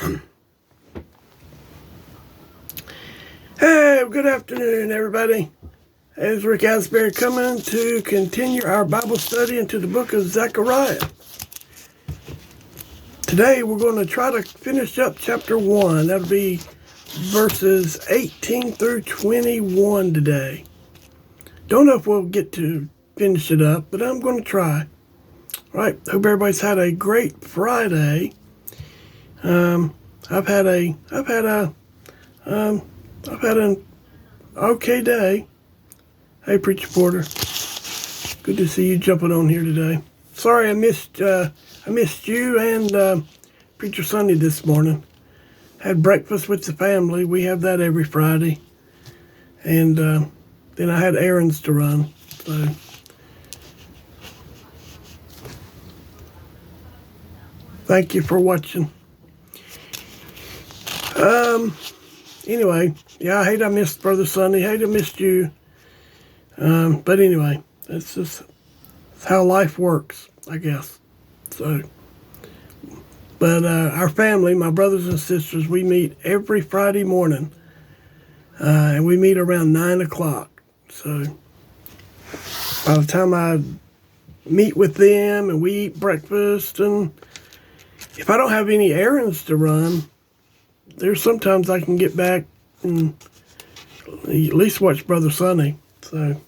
Hey, good afternoon, everybody. It's Rick Asbury coming to continue our Bible study into the book of Zechariah. Today, we're going to try to finish up chapter 1. That'll be verses 18 through 21 today. Don't know if we'll get to finish it up, but I'm going to try. All right, hope everybody's had a great Friday. I've had an okay day. Hey, Preacher Porter. Good to see you jumping on here today. Sorry I missed you and Preacher Sunday this morning. Had breakfast with the family. We have that every Friday. And then I had errands to run. So thank you for watching. Anyway, yeah, I missed Brother Sunday. I missed you. But anyway, that's how life works, I guess. So, but our family, my brothers and sisters, we meet every Friday morning. And we meet around 9 o'clock. So, by the time I meet with them and we eat breakfast, and if I don't have any errands to run, there's sometimes I can get back and at least watch Brother Sunday. So,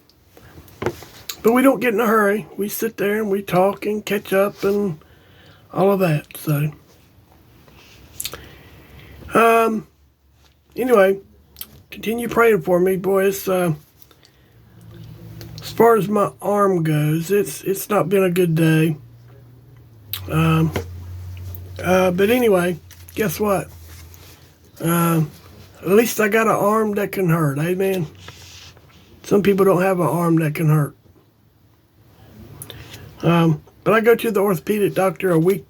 but we don't get in a hurry. We sit there and we talk and catch up and all of that. So, anyway, continue praying for me, boys. As far as my arm goes, it's not been a good day. But anyway, guess what? At least I got an arm that can hurt. Amen. Some people don't have an arm that can hurt. But I go to the orthopedic doctor a week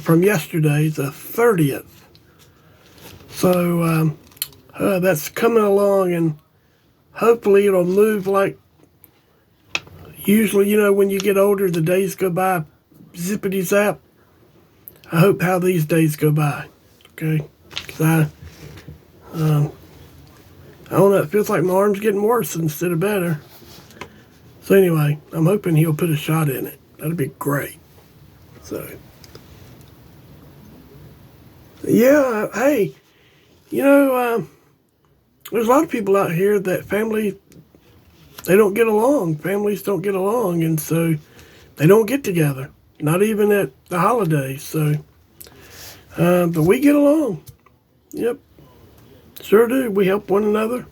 from yesterday, the 30th. So that's coming along, and hopefully it'll move like usually, when you get older, the days go by zippity zap. I hope how these days go by. Okay. Because I don't know, it feels like my arm's getting worse instead of better. So anyway, I'm hoping he'll put a shot in it. That'd be great. So, yeah, hey, there's a lot of people out here that they don't get along. Families don't get along, and so they don't get together. Not even at the holidays. So, but we get along. Yep, sure do. We help one another.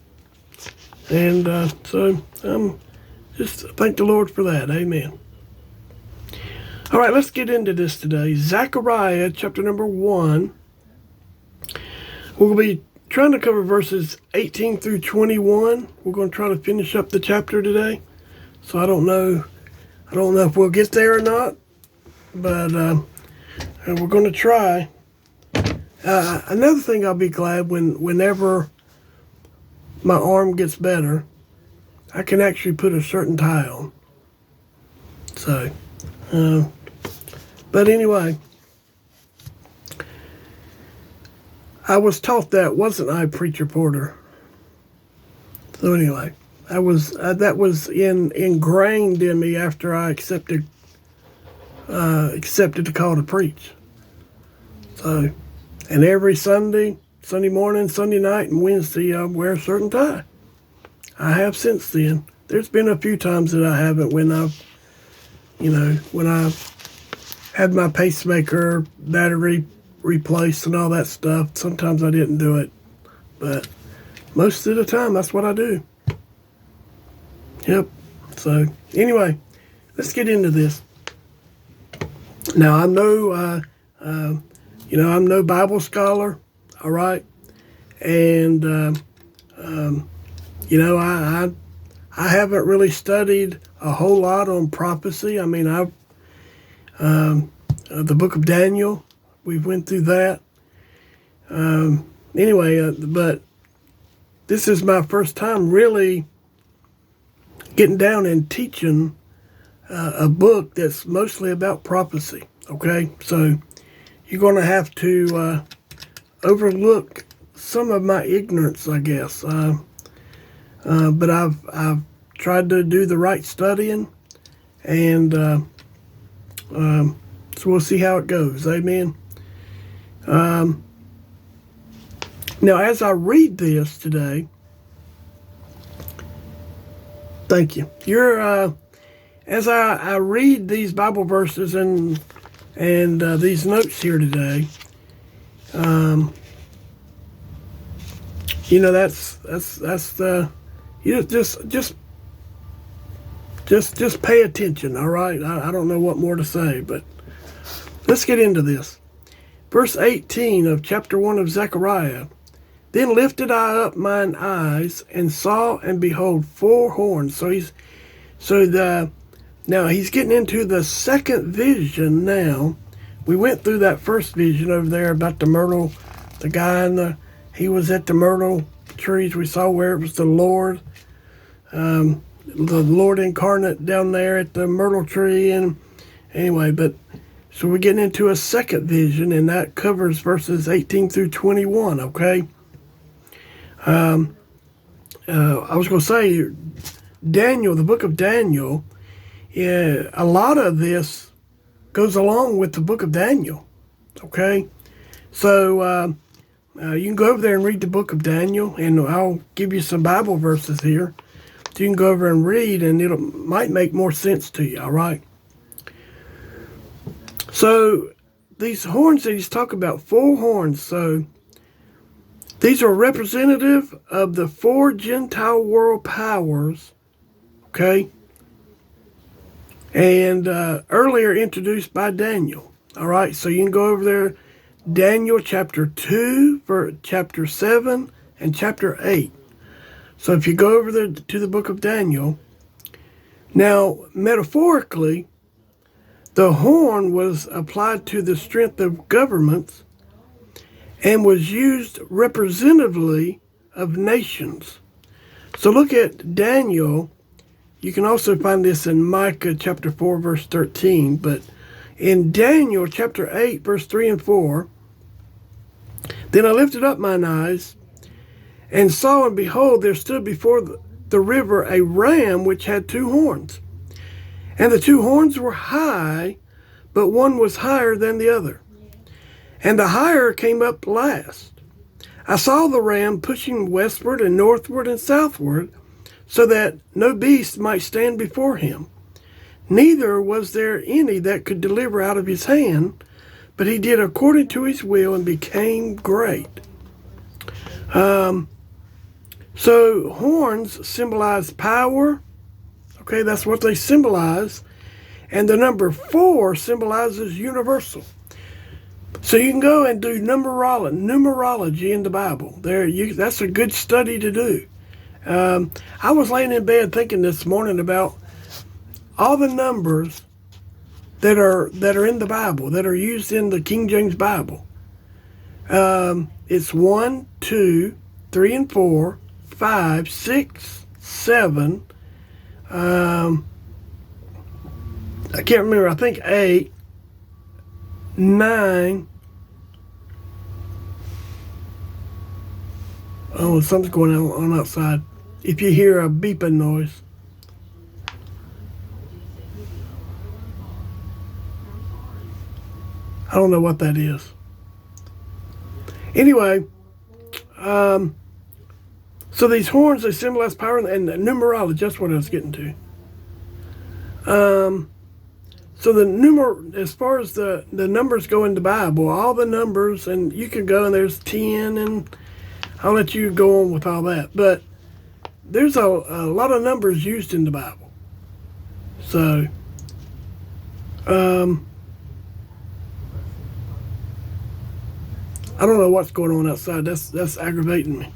And so just thank the Lord for that. Amen. All right, let's get into this today. Zechariah chapter number 1. We'll be trying to cover verses 18 through 21. We're going to try to finish up the chapter today. So I don't know if we'll get there or not, but we're going to try. Another thing, I'll be glad whenever my arm gets better, I can actually put a certain tie on. So, but anyway, I was taught that, wasn't I, Preacher Porter? So anyway, that was ingrained in me after I accepted the call to preach. So, and every Sunday morning, Sunday night, and Wednesday, I wear a certain tie. I have since then. There's been a few times that I haven't when I've had my pacemaker battery replaced and all that stuff. Sometimes I didn't do it, but most of the time, that's what I do. Yep. So anyway, let's get into this. Now, I'm no Bible scholar, all right? And, I haven't really studied a whole lot on prophecy. I mean, the book of Daniel, we went through that. But this is my first time really getting down and teaching a book that's mostly about prophecy, okay? So you're going to have to overlook some of my ignorance, I guess. But I've tried to do the right studying, and so we'll see how it goes. Amen. Now, as I read this today, thank you. As I read these Bible verses and these notes here today, that's the just pay attention. All right, I don't know what more to say, but let's get into this. Verse 18 of chapter 1 of Zechariah. Then lifted I up mine eyes and saw, and behold, 4 horns. Now he's getting into the second vision now. We went through that first vision over there about the myrtle, the guy he was at the myrtle trees. We saw where it was the Lord incarnate down there at the myrtle tree. And anyway, so we're getting into a second vision, and that covers verses 18 through 21, okay? I was going to say, Daniel, the book of Daniel, a lot of this goes along with the book of Daniel, okay? So you can go over there and read the book of Daniel, and I'll give you some Bible verses here. So you can go over and read, and it might make more sense to you, all right? So these horns that he's talking about, 4 horns, so these are representative of the 4 Gentile world powers, okay? And earlier introduced by Daniel, all right? So you can go over there, Daniel chapter 2, chapter 7, and chapter 8. So if you go over there to the book of Daniel, now metaphorically, the horn was applied to the strength of governments and was used representatively of nations. So look at Daniel. You can also find this in Micah chapter 4, verse 13. But in Daniel chapter 8, verse 3 and 4, then I lifted up mine eyes and saw, and behold, there stood before the river a ram which had 2 horns. And the 2 horns were high, but one was higher than the other. And the higher came up last. I saw the ram pushing westward and northward and southward, so that no beast might stand before him. Neither was there any that could deliver out of his hand, but he did according to his will and became great. So horns symbolize power. Okay, that's what they symbolize. And the number 4 symbolizes universal. So you can go and do numerology in the Bible. That's a good study to do. I was laying in bed thinking this morning about all the numbers that are in the Bible, that are used in the King James Bible. It's 1, 2, 3, and 4, 5, 6, 7. I can't remember. I think 8, 9. Oh, something's going on outside. If you hear a beeping noise. I don't know what that is. Anyway, so these horns, they symbolize power and numerology. That's what I was getting to. So as far as the numbers go in the Bible, all the numbers, and you can go and there's 10, and I'll let you go on with all that. But there's a lot of numbers used in the Bible. So, I don't know what's going on outside. That's aggravating me.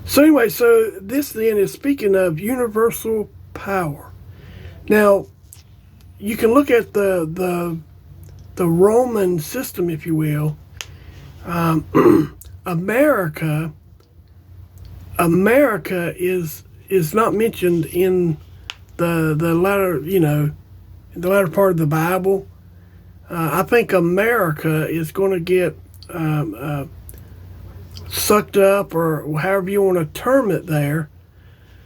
So anyway, so this then is speaking of universal power. Now, you can look at the Roman system, if you will. America is not mentioned in the latter, the latter part of the Bible. I think America is going to get sucked up, or however you want to term it there.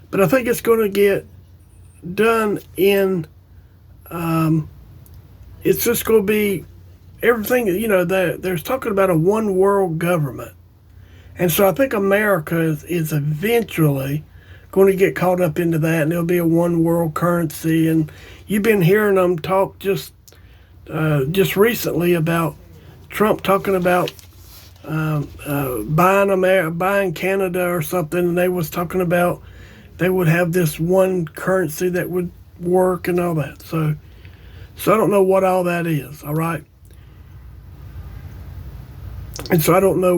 But I think it's going to get done in, it's just going to be everything, there's talking about a one world government. And so I think America is eventually going to get caught up into that, and there'll be a one world currency. And you've been hearing them talk just recently about Trump talking about buying Canada or something, and they was talking about they would have this one currency that would work and all that. So I don't know what all that is. All right, and so I don't know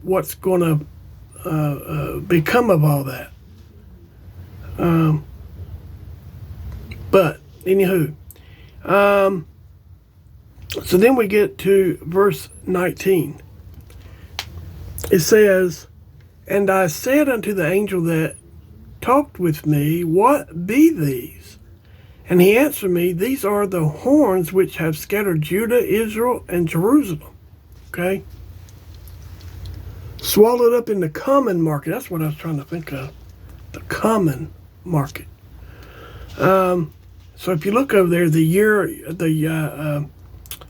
what's going to become of all that. But anywho, so then we get to verse 19. It says, "And I said unto the angel that talked with me, What be these? And he answered me, These are the horns which have scattered Judah, Israel, and Jerusalem." Okay? Swallowed up in the common market. That's what I was trying to think of. The common market. So if you look over there, the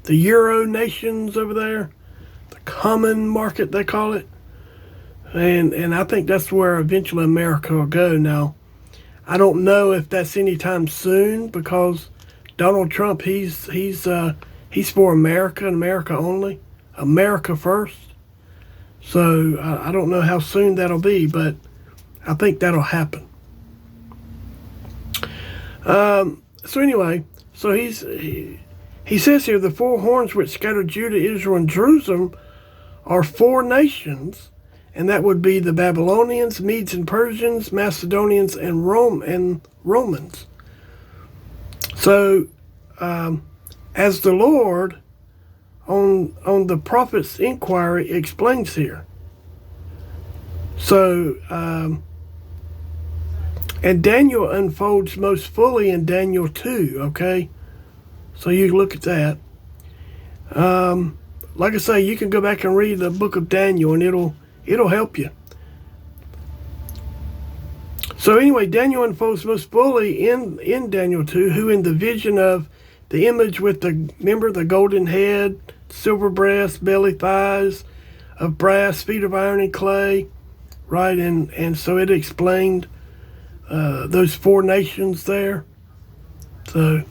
Euro nations over there, the common market they call it, and I think that's where eventually America will go. Now, I don't know if that's anytime soon, because Donald Trump he's for America and America only, America first. So I don't know how soon that'll be, but I think that'll happen. So anyway, so he says here, the four horns which scattered Judah, Israel, and Jerusalem are four nations, and that would be the Babylonians, Medes and Persians, Macedonians, and Romans. So, as the Lord on the prophet's inquiry explains here. So, and Daniel unfolds most fully in Daniel 2, okay? So you look at that. Like I say, you can go back and read the book of Daniel, and it'll help you. So anyway, Daniel unfolds most fully in Daniel 2, who in the vision of the image with the golden head, silver breast, belly, thighs of brass, feet of iron and clay, right? And so it explained those four nations there. So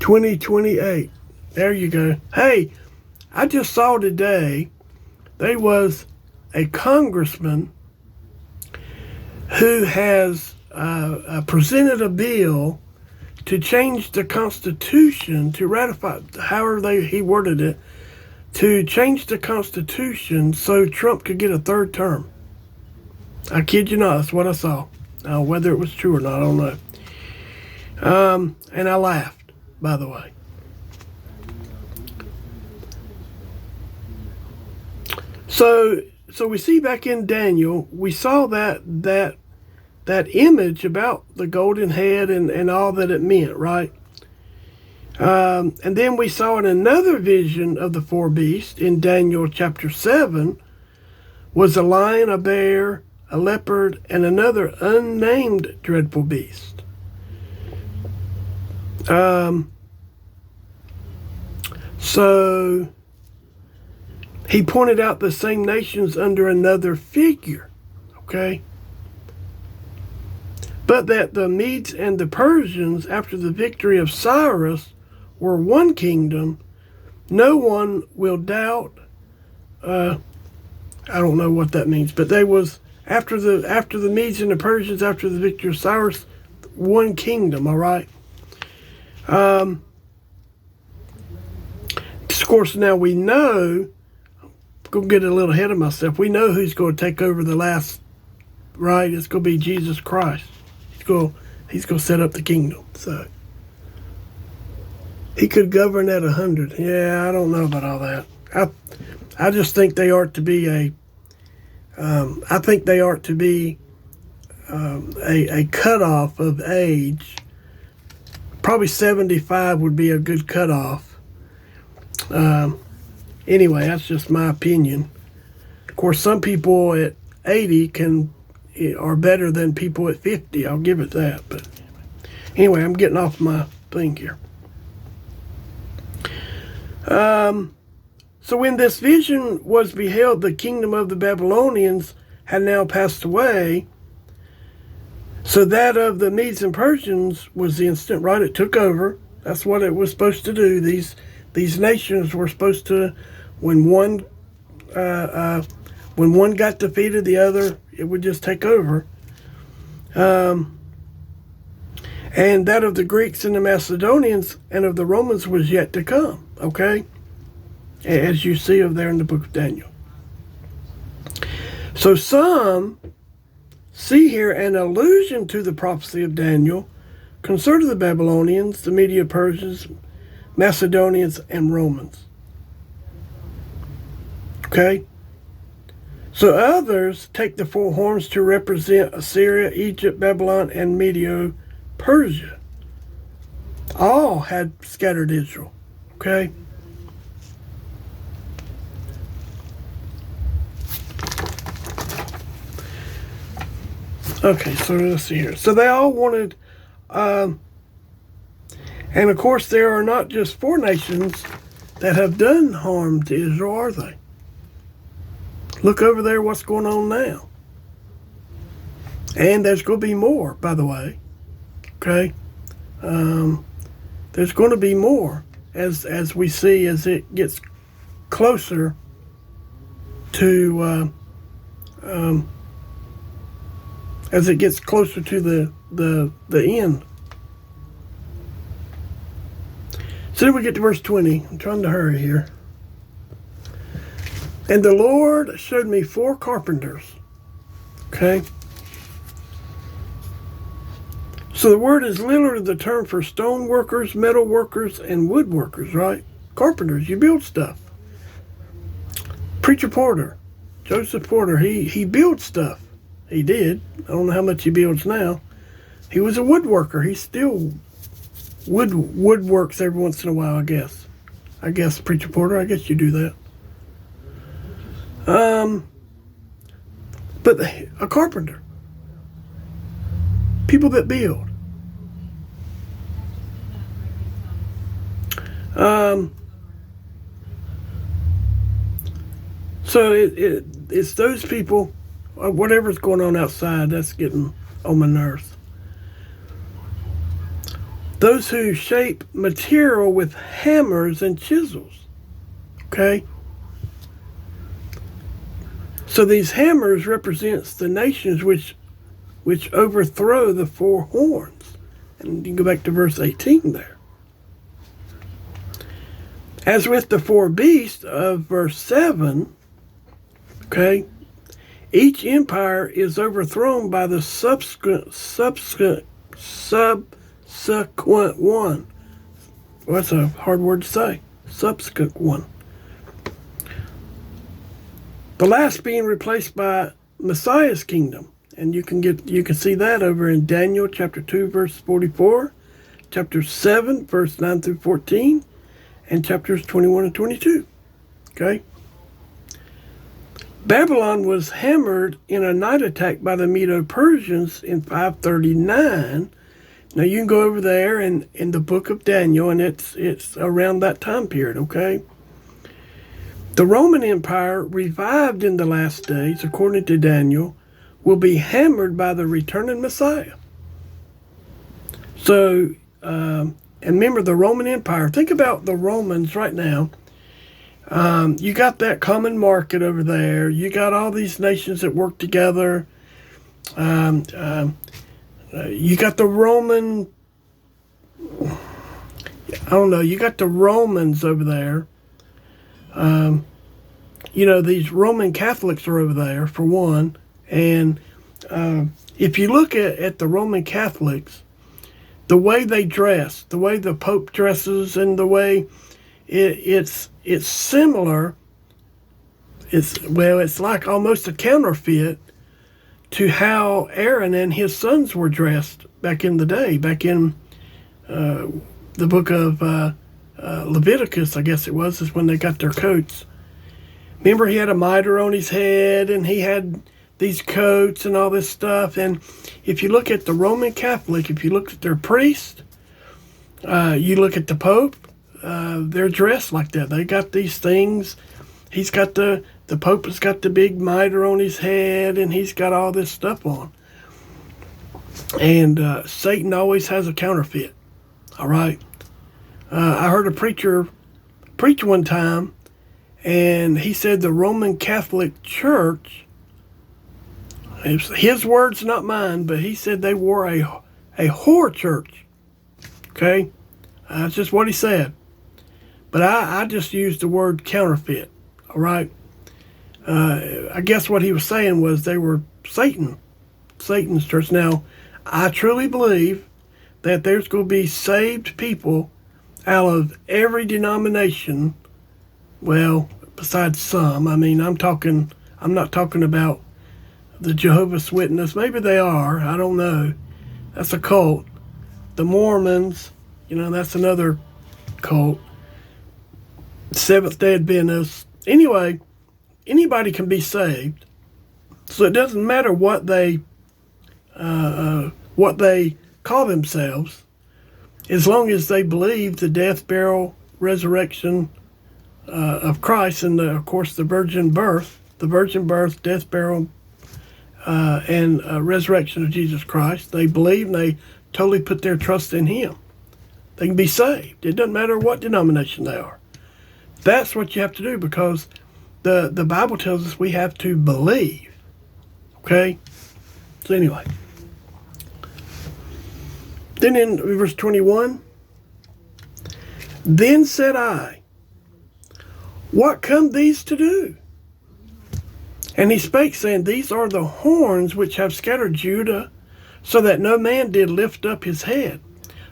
2028. There you go. Hey, I just saw today there was a congressman who has presented a bill to change the Constitution, to ratify, however he worded it, to change the Constitution so Trump could get a third term. I kid you not, that's what I saw. Now, whether it was true or not, I don't know. And I laughed, by the way. So we see back in Daniel, we saw that image about the golden head and all that it meant, right? And then we saw in another vision of the four beasts in Daniel chapter 7 was a lion, a bear, a leopard, and another unnamed dreadful beast. So he pointed out the same nations under another figure, okay? But that the Medes and the Persians, after the victory of Cyrus, were one kingdom, no one will doubt. I don't know what that means, but they was after the Medes and the Persians, after the victory of Cyrus, one kingdom. All right. Of course, now we know. Go get a little ahead of myself. We know who's going to take over the last. Right, it's going to be Jesus Christ. He's going to set up the kingdom. So he could govern at 100. Yeah, I don't know about all that. I just think they ought to be a cutoff of age, probably 75 would be a good cutoff. Anyway, that's just my opinion. Of course, some people at 80 are better than people at 50. I'll give it that. But anyway, I'm getting off my thing here. So when this vision was beheld, the kingdom of the Babylonians had now passed away. So that of the Medes and Persians was the instant, right? It took over. That's what it was supposed to do. These nations were supposed to, when one got defeated, the other, it would just take over. And that of the Greeks and the Macedonians and of the Romans was yet to come. Okay, as you see over there in the book of Daniel. So some see here an allusion to the prophecy of Daniel concerning the Babylonians, the Medo-Persians, Macedonians, and Romans. Okay? So others take the four horns to represent Assyria, Egypt, Babylon, and Medo-Persia. All had scattered Israel. Okay? Okay, so let's see here. So they all wanted, and of course there are not just four nations that have done harm to Israel, are they? Look over there what's going on now. And there's going to be more, by the way. Okay? There's going to be more as we see as it gets closer to the end. So then we get to verse 20. I'm trying to hurry here. And the Lord showed me 4 carpenters. Okay? So the word is literally the term for stone workers, metal workers, and wood workers, right? Carpenters, you build stuff. Preacher Porter, Joseph Porter, he built stuff. He did. I don't know how much he builds now. He was a woodworker. He still woodworks every once in a while, I guess. Preacher Porter, I guess you do that. But a carpenter. People that build. So it's those people, whatever's going on outside, that's getting on my nerves. Those who shape material with hammers and chisels. Okay? So these hammers represents the nations which overthrow the 4 horns. And you can go back to verse 18 there. As with the 4 beasts of verse 7, okay, each empire is overthrown by the subsequent one. Well, that's a hard word to say. Subsequent one. The last being replaced by Messiah's kingdom. And you can see that over in Daniel chapter 2, verse 44, chapter 7, verse 9 through 14, and chapters 21 and 22. Okay? Babylon was hammered in a night attack by the Medo-Persians in 539. Now you can go over there in the book of Daniel, and it's around that time period, okay? The Roman Empire, revived in the last days, according to Daniel, will be hammered by the returning Messiah. So, and remember the Roman Empire. Think about the Romans right now. You got that common market over there. You got all these nations that work together. You got the Roman, I don't know, you got the Romans over there. These Roman Catholics are over there, for one. And if you look at the Roman Catholics, the way they dress, the way the Pope dresses, and the way it's similar. It's like almost a counterfeit to how Aaron and his sons were dressed back in the day, back in the book of Leviticus, I guess it was, is when they got their coats. Remember, he had a mitre on his head, and he had these coats and all this stuff. And if you look at the Roman Catholic, if you look at their priest, you look at the Pope, they're dressed like that. They got these things. He's got the Pope has got the big mitre on his head, and he's got all this stuff on. And Satan always has a counterfeit. All right. I heard a preacher preach one time, and he said the Roman Catholic Church, it's his words, not mine, but he said they were a whore church. Okay? That's just what he said. But I just used the word counterfeit. All right? I guess what he was saying was they were Satan's church. Now, I truly believe that there's going to be saved people out of every denomination. Well, besides some. I mean, I'm not talking about the Jehovah's Witness. Maybe they are. I don't know. That's a cult. The Mormons, that's another cult. Seventh-day Adventists. Anyway, anybody can be saved. So it doesn't matter what they call themselves, as long as they believe the death, burial, resurrection of Christ, and of course the virgin birth, death, burial, and resurrection of Jesus Christ. They believe, and they totally put their trust in Him. They can be saved. It doesn't matter what denomination they are. That's what you have to do, because the Bible tells us we have to believe. Okay? So anyway. Then in verse 21, then said I, what come these to do? And he spake, saying, these are the horns which have scattered Judah, so that no man did lift up his head.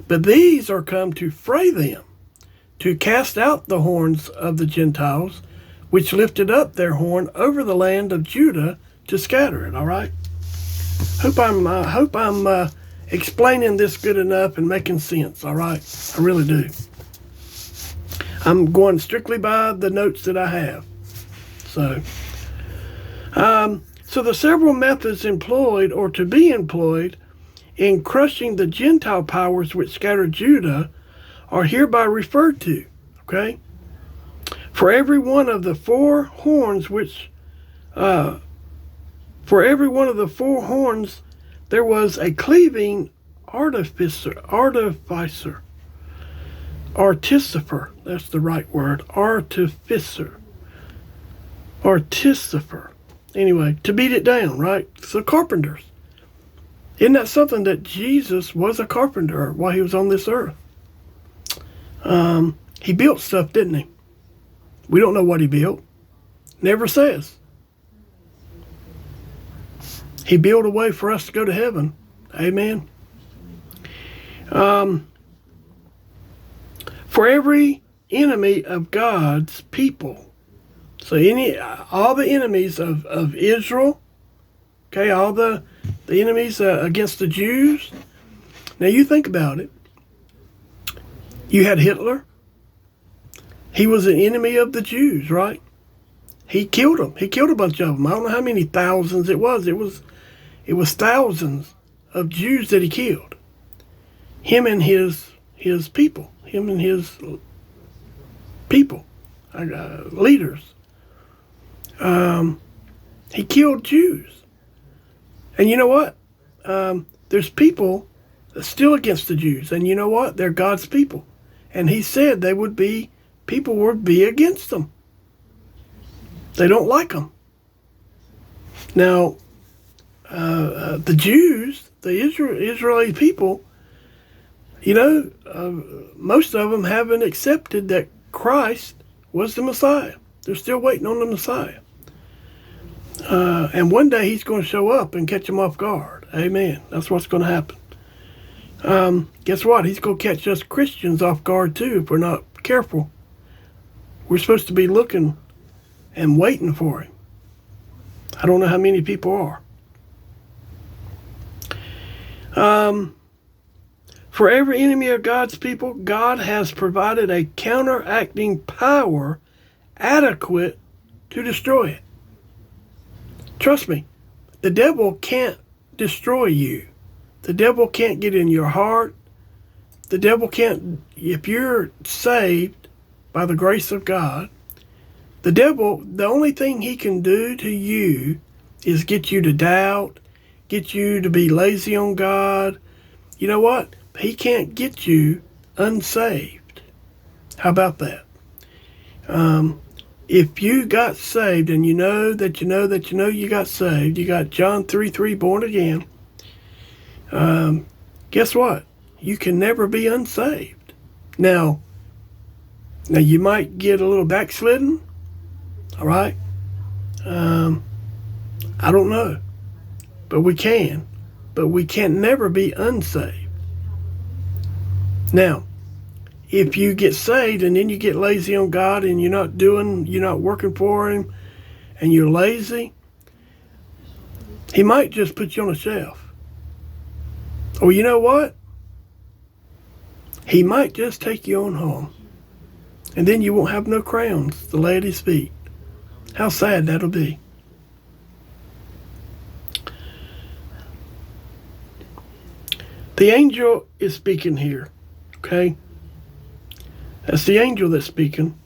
But these are come to fray them, to cast out the horns of the Gentiles, which lifted up their horn over the land of Judah to scatter it. All right. Hope I'm explaining this good enough and making sense. All right. I really do. I'm going strictly by the notes that I have. So the several methods employed or to be employed in crushing the Gentile powers which scattered Judah are hereby referred to. Okay? For every one of the four horns there was a cleaving artificer, that's the right word, artificer. Anyway, to beat it down, right? So carpenters. Isn't that something that Jesus was a carpenter while he was on this earth? He built stuff, didn't he? We don't know what he built. Never says. He built a way for us to go to heaven. Amen. For every enemy of God's people. So all the enemies of Israel, okay, all the enemies against the Jews. Now you think about it. You had Hitler. He was an enemy of the Jews, right? He killed them. He killed a bunch of them. I don't know how many thousands it was. It was thousands of Jews that he killed. Him and his people. Him and his people, leaders. He killed Jews. And you know what? There's people that's still against the Jews. And you know what? They're God's people. And he said people would be against them. They don't like them. Now, the Jews, the Israeli people, most of them haven't accepted that Christ was the Messiah. They're still waiting on the Messiah. And one day he's going to show up and catch them off guard. Amen. That's what's going to happen. Guess what? He's going to catch us Christians off guard too if we're not careful. We're supposed to be looking and waiting for him. I don't know how many people are. For every enemy of God's people, God has provided a counteracting power adequate to destroy it. Trust me, the devil can't destroy you. The devil can't get in your heart. The devil can't, if you're saved by the grace of God, the devil, the only thing he can do to you is get you to doubt, get you to be lazy on God. You know what? He can't get you unsaved. How about that? If you got saved and you know you got saved, you got John 3:3 born again, guess what? You can never be unsaved. Now you might get a little backslidden, all right? I don't know, but we can never be unsaved. Now, if you get saved and then you get lazy on God and you're not working for Him, and you're lazy, He might just put you on a shelf. Or you know what? He might just take you on home. And then you won't have no crowns to lay at His feet. How sad that'll be. The angel is speaking here, okay? That's the angel that's speaking.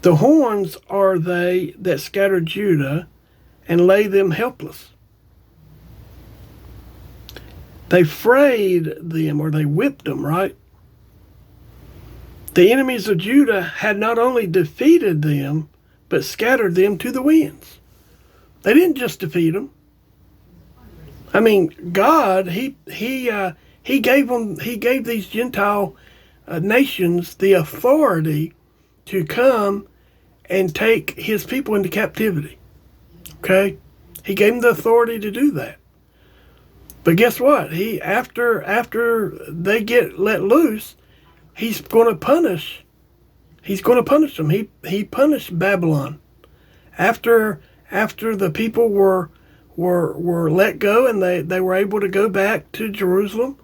The horns are they that scatter Judah and lay them helpless. They frayed them, or they whipped them, right? The enemies of Judah had not only defeated them, but scattered them to the winds. They didn't just defeat them. I mean, God, He gave these Gentile nations the authority to come and take His people into captivity. Okay? He gave them the authority to do that. But guess what? After they get let loose, He's going to punish. He's going to punish them. He punished Babylon. After the people were let go and they were able to go back to Jerusalem,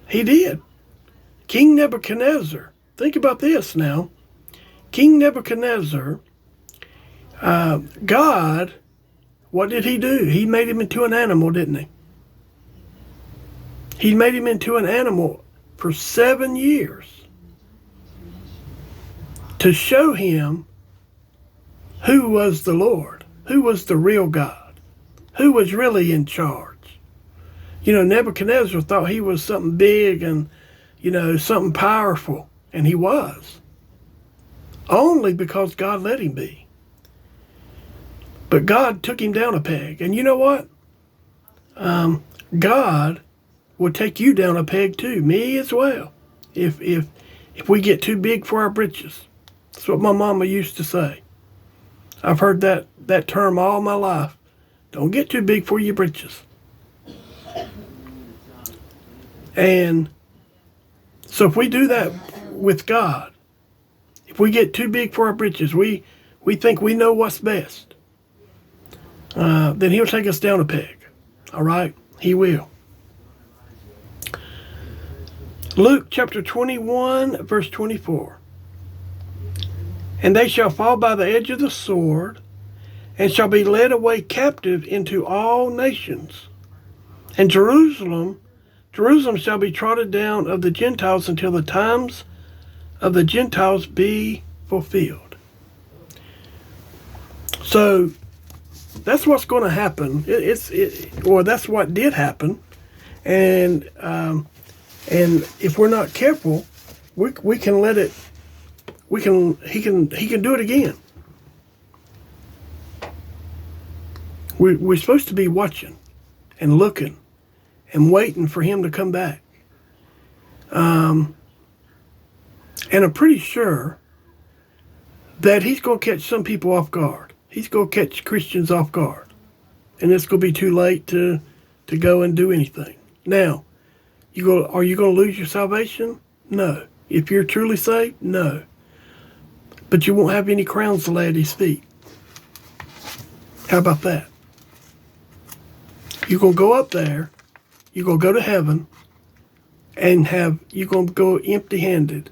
He did. King Nebuchadnezzar, think about this now. King Nebuchadnezzar, God, what did He do? He made him into an animal, didn't He? He made him into an animal for 7 years to show him who was the Lord, who was the real God, who was really in charge. You know, Nebuchadnezzar thought he was something big and, something powerful, and he was. Only because God let him be. But God took him down a peg. And you know what? God will take you down a peg too, me as well, if we get too big for our britches. That's what my mama used to say. I've heard that term all my life. Don't get too big for your britches. And so if we do that with God, if we get too big for our britches, we think we know what's best, then He'll take us down a peg. All right? He will. Luke chapter 21, verse 24. And they shall fall by the edge of the sword, and shall be led away captive into all nations. And Jerusalem shall be trodden down of the Gentiles until the times of the Gentiles be fulfilled. So that's what's going to happen. That's what did happen, and if we're not careful, we can let it. He can do it again. We're supposed to be watching and looking and waiting for Him to come back. And I'm pretty sure that He's going to catch some people off guard. He's going to catch Christians off guard. And it's going to be too late to go and do anything. Now, are you going to lose your salvation? No. If you're truly saved, no. But you won't have any crowns to lay at His feet. How about that? You're going to go up there. You're going to go to heaven. and you're going to go empty-handed.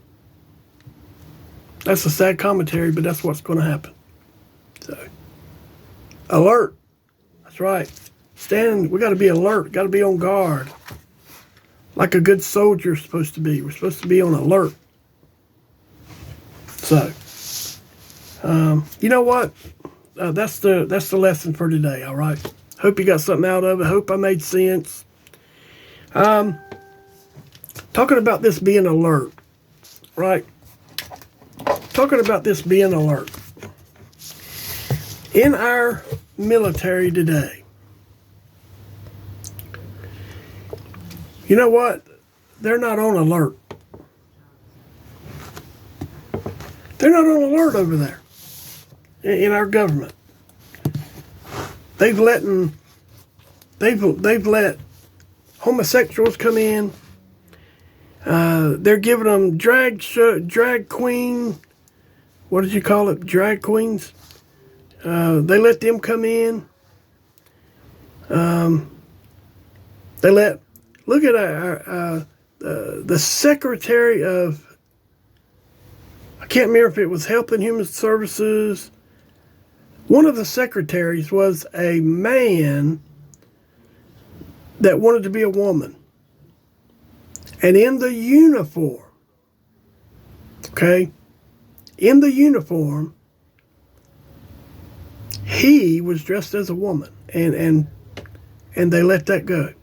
That's a sad commentary, but that's what's going to happen. So, alert. That's right. We got to be alert. Got to be on guard. Like a good soldier is supposed to be. We're supposed to be on alert. So, you know what? That's the lesson for today. All right. Hope you got something out of it. Hope I made sense. Talking about this being alert, right? Talking about this being alert. In our military today, you know what? They're not on alert. They're not on alert over there in our government. They've let homosexuals come in. They're giving them drag queen. What did you call it? Drag queens. They let them come in. Look at the Secretary of, I can't remember if it was Health and Human Services. One of the secretaries was a man that wanted to be a woman. And in the uniform, okay, in the uniform, he was dressed as a woman, and they let that go.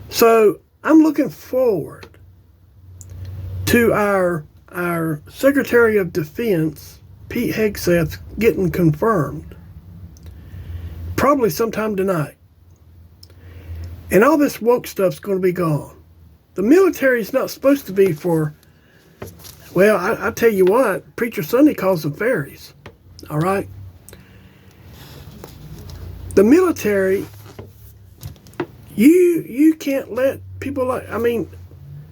So I'm looking forward to our Secretary of Defense, Pete Hegseth, getting confirmed, probably sometime tonight. And all this woke stuff's going to be gone. The military is not supposed to be for, well, I tell you what, Preacher Sunday calls them fairies. All right? The military, you can't let people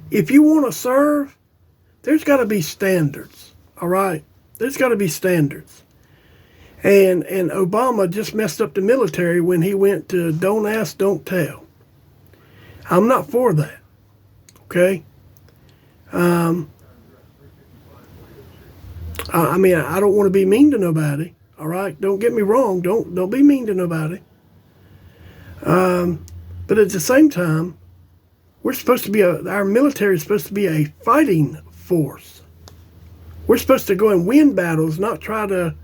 if you want to serve, there's got to be standards. All right? There's got to be standards. And Obama just messed up the military when he went to don't ask, don't tell. I'm not for that. Okay? I don't want to be mean to nobody. All right? Don't get me wrong. Don't be mean to nobody. But at the same time, our military is supposed to be a fighting force. We're supposed to go and win battles, not try to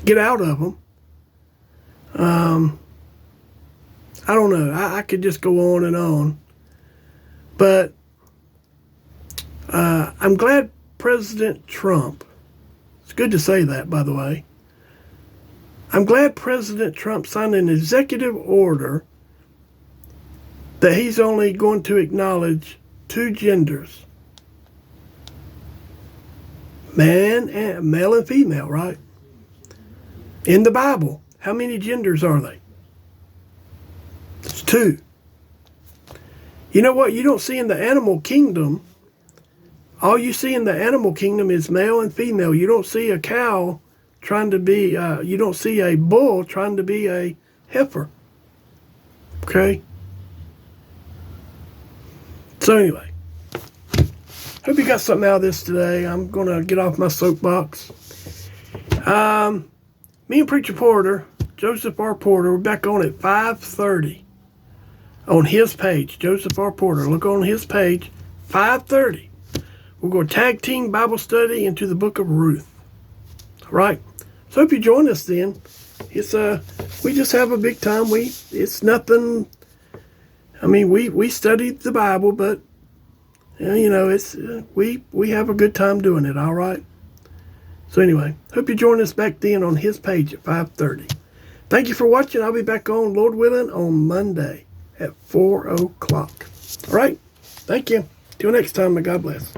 get out of them. I don't know. I could just go on and on. But I'm glad President Trump, it's good to say that, by the way. I'm glad President Trump signed an executive order that he's only going to acknowledge two genders. Male and female, right? In the Bible, how many genders are they? It's two. You know what? You don't see in the animal kingdom. All you see in the animal kingdom is male and female. You don't see a cow trying to be, you don't see a bull trying to be a heifer. Okay? So anyway, hope you got something out of this today. I'm going to get off my soapbox. Me and Preacher Porter, Joseph R. Porter, we're back on at 5:30 on his page. Joseph R. Porter, look on his page, 5:30. We're going to tag team Bible study into the book of Ruth. All right? So hope you join us then. It's we just have a big time. It's nothing. I mean, we studied the Bible, but it's we have a good time doing it. All right. So anyway, hope you join us back then on his page at 5:30. Thank you for watching. I'll be back on, Lord willing, on Monday at 4 o'clock. All right. Thank you. Till next time, may God bless.